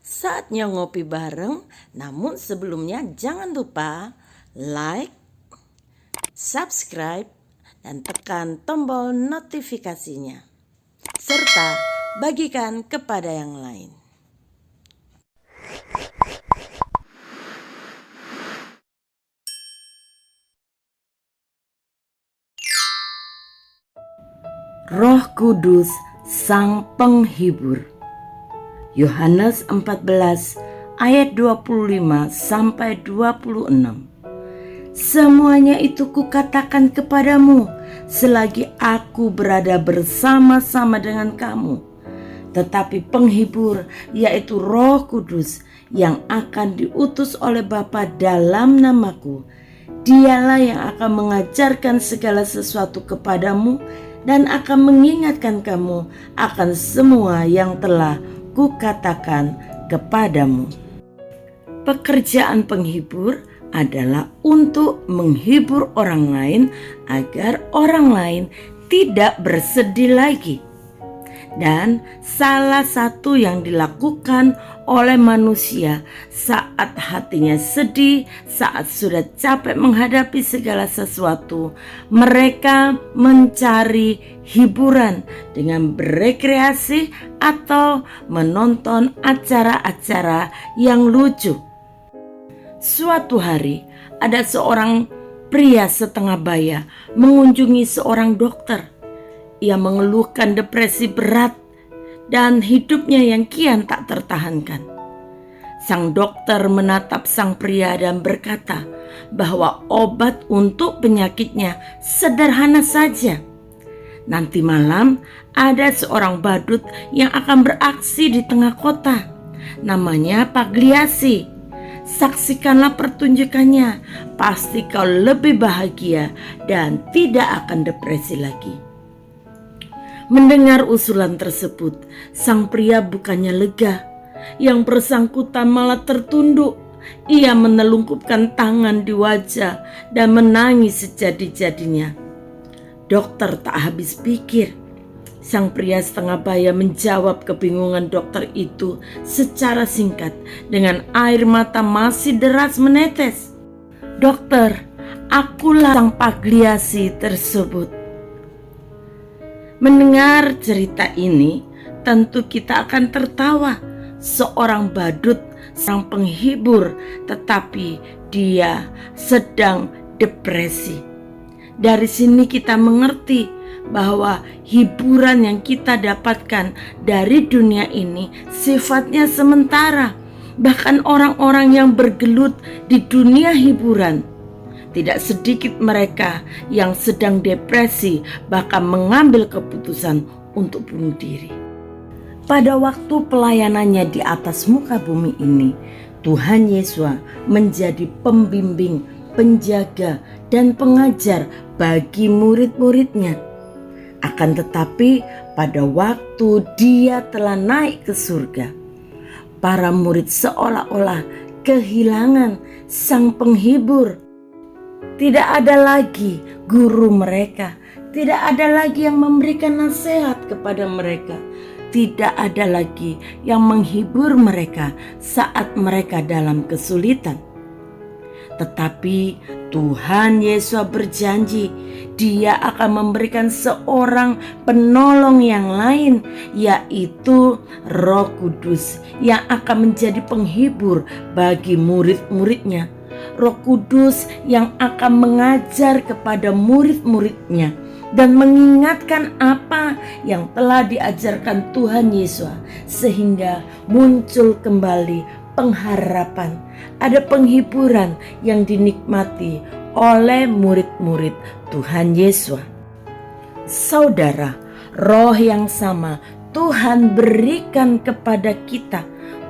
Saatnya ngopi bareng, namun sebelumnya jangan lupa like, subscribe, dan tekan tombol notifikasinya. Serta bagikan kepada yang lain. Roh Kudus, Sang Penghibur. Yohanes 14 ayat 25 sampai 26. Semuanya itu kukatakan kepadamu selagi aku berada bersama-sama dengan kamu. Tetapi penghibur, yaitu Roh Kudus yang akan diutus oleh Bapa dalam namaku, Dialah yang akan mengajarkan segala sesuatu kepadamu dan akan mengingatkan kamu akan semua yang telah kukatakan kepadamu. Pekerjaan penghibur adalah untuk menghibur orang lain agar orang lain tidak bersedih lagi. Dan salah satu yang dilakukan oleh manusia saat hatinya sedih, saat sudah capek menghadapi segala sesuatu, mereka mencari hiburan dengan berekreasi atau menonton acara-acara yang lucu. Suatu hari ada seorang pria setengah baya mengunjungi seorang dokter. Ia mengeluhkan depresi berat dan hidupnya yang kian tak tertahankan. Sang dokter menatap sang pria dan berkata bahwa obat untuk penyakitnya sederhana saja. Nanti malam ada seorang badut yang akan beraksi di tengah kota. Namanya Pagliassi. Saksikanlah pertunjukannya. Pasti kau lebih bahagia dan tidak akan depresi lagi. Mendengar usulan tersebut, sang pria bukannya lega. Yang bersangkutan malah tertunduk. Ia menelungkupkan tangan di wajah dan menangis sejadi-jadinya. Dokter tak habis pikir. Sang pria setengah baya menjawab kebingungan dokter itu secara singkat dengan air mata masih deras menetes. "Dokter, akulah sang Pagliassi tersebut." Mendengar cerita ini, tentu kita akan tertawa. Seorang badut, sang penghibur, tetapi dia sedang depresi. Dari sini kita mengerti bahwa hiburan yang kita dapatkan dari dunia ini sifatnya sementara. Bahkan orang-orang yang bergelut di dunia hiburan, tidak sedikit mereka yang sedang depresi bahkan mengambil keputusan untuk bunuh diri. Pada waktu pelayanannya di atas muka bumi ini, Tuhan Yesus menjadi pembimbing, penjaga, dan pengajar bagi murid-muridnya. Akan tetapi pada waktu dia telah naik ke surga, para murid seolah-olah kehilangan sang penghibur. Tidak ada lagi guru mereka, tidak ada lagi yang memberikan nasihat kepada mereka, tidak ada lagi yang menghibur mereka saat mereka dalam kesulitan. Tetapi Tuhan Yesus berjanji Dia akan memberikan seorang penolong yang lain, yaitu Roh Kudus yang akan menjadi penghibur bagi murid-muridnya. Roh Kudus yang akan mengajar kepada murid-muridnya dan mengingatkan apa yang telah diajarkan Tuhan Yesus, sehingga muncul kembali pengharapan. Ada penghiburan yang dinikmati oleh murid-murid Tuhan Yesus. Saudara, roh yang sama Tuhan berikan kepada kita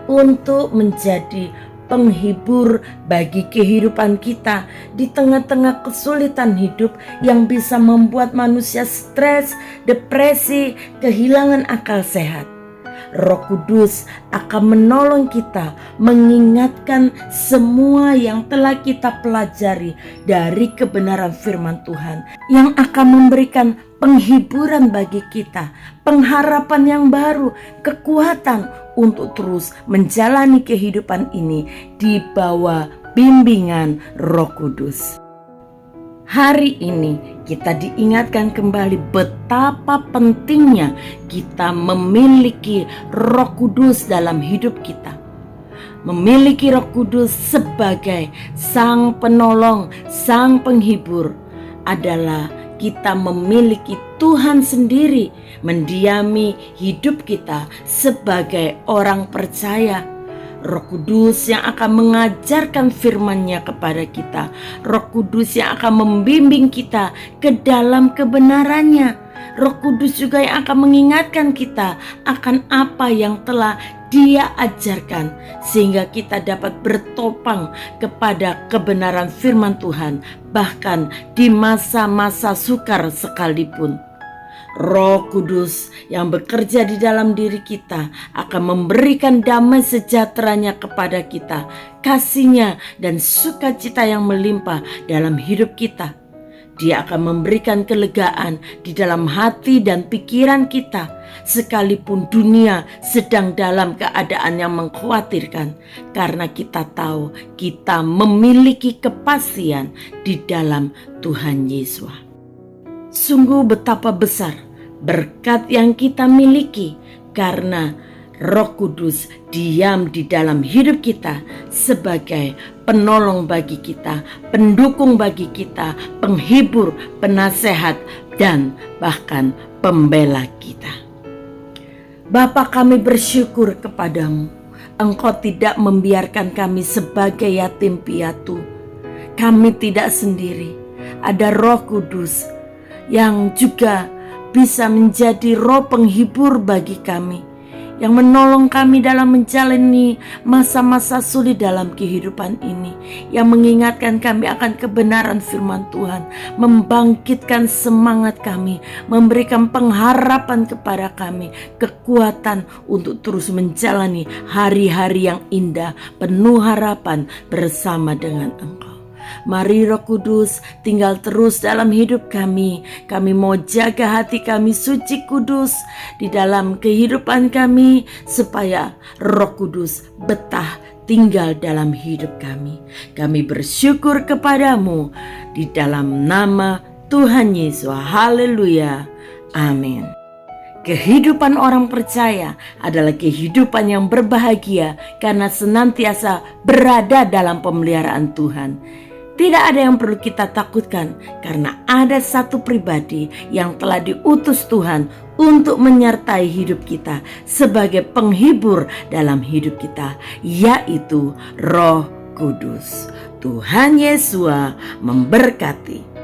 untuk menjadi penghibur bagi kehidupan kita di tengah-tengah kesulitan hidup yang bisa membuat manusia stres, depresi, kehilangan akal sehat. Roh Kudus akan menolong kita mengingatkan semua yang telah kita pelajari dari kebenaran firman Tuhan, yang akan memberikan penghiburan bagi kita, pengharapan yang baru, kekuatan untuk terus menjalani kehidupan ini di bawah bimbingan Roh Kudus. Hari ini kita diingatkan kembali betapa pentingnya kita memiliki Roh Kudus dalam hidup kita. Memiliki Roh Kudus sebagai Sang Penolong, Sang Penghibur adalah kita memiliki Tuhan sendiri mendiami hidup kita sebagai orang percaya. Roh Kudus yang akan mengajarkan firman-Nya kepada kita. Roh Kudus yang akan membimbing kita ke dalam kebenarannya. Roh Kudus juga yang akan mengingatkan kita akan apa yang telah Dia ajarkan, sehingga kita dapat bertopang kepada kebenaran firman Tuhan, bahkan di masa-masa sukar sekalipun. Roh Kudus yang bekerja di dalam diri kita akan memberikan damai sejahteranya kepada kita, kasih-Nya dan sukacita yang melimpah dalam hidup kita. Dia akan memberikan kelegaan di dalam hati dan pikiran kita, sekalipun dunia sedang dalam keadaan yang mengkhawatirkan, karena kita tahu kita memiliki kepastian di dalam Tuhan Yesus. Sungguh betapa besar berkat yang kita miliki karena Roh Kudus diam di dalam hidup kita sebagai penolong bagi kita, pendukung bagi kita, penghibur, penasehat, dan bahkan pembela kita. Bapa, kami bersyukur kepadamu. Engkau tidak membiarkan kami sebagai yatim piatu. Kami tidak sendiri. Ada Roh Kudus yang juga bisa menjadi roh penghibur bagi kami, yang menolong kami dalam menjalani masa-masa sulit dalam kehidupan ini, yang mengingatkan kami akan kebenaran firman Tuhan, membangkitkan semangat kami, memberikan pengharapan kepada kami, kekuatan untuk terus menjalani hari-hari yang indah, penuh harapan bersama dengan Engkau. Mari Roh Kudus tinggal terus dalam hidup kami. Kami mau jaga hati kami suci kudus di dalam kehidupan kami, supaya Roh Kudus betah tinggal dalam hidup kami. Kami bersyukur kepadamu di dalam nama Tuhan Yesus. Haleluya. Amin. Kehidupan orang percaya adalah kehidupan yang berbahagia karena senantiasa berada dalam pemeliharaan Tuhan. Tidak ada yang perlu kita takutkan karena ada satu pribadi yang telah diutus Tuhan untuk menyertai hidup kita sebagai penghibur dalam hidup kita, yaitu Roh Kudus. Tuhan Yesus memberkati.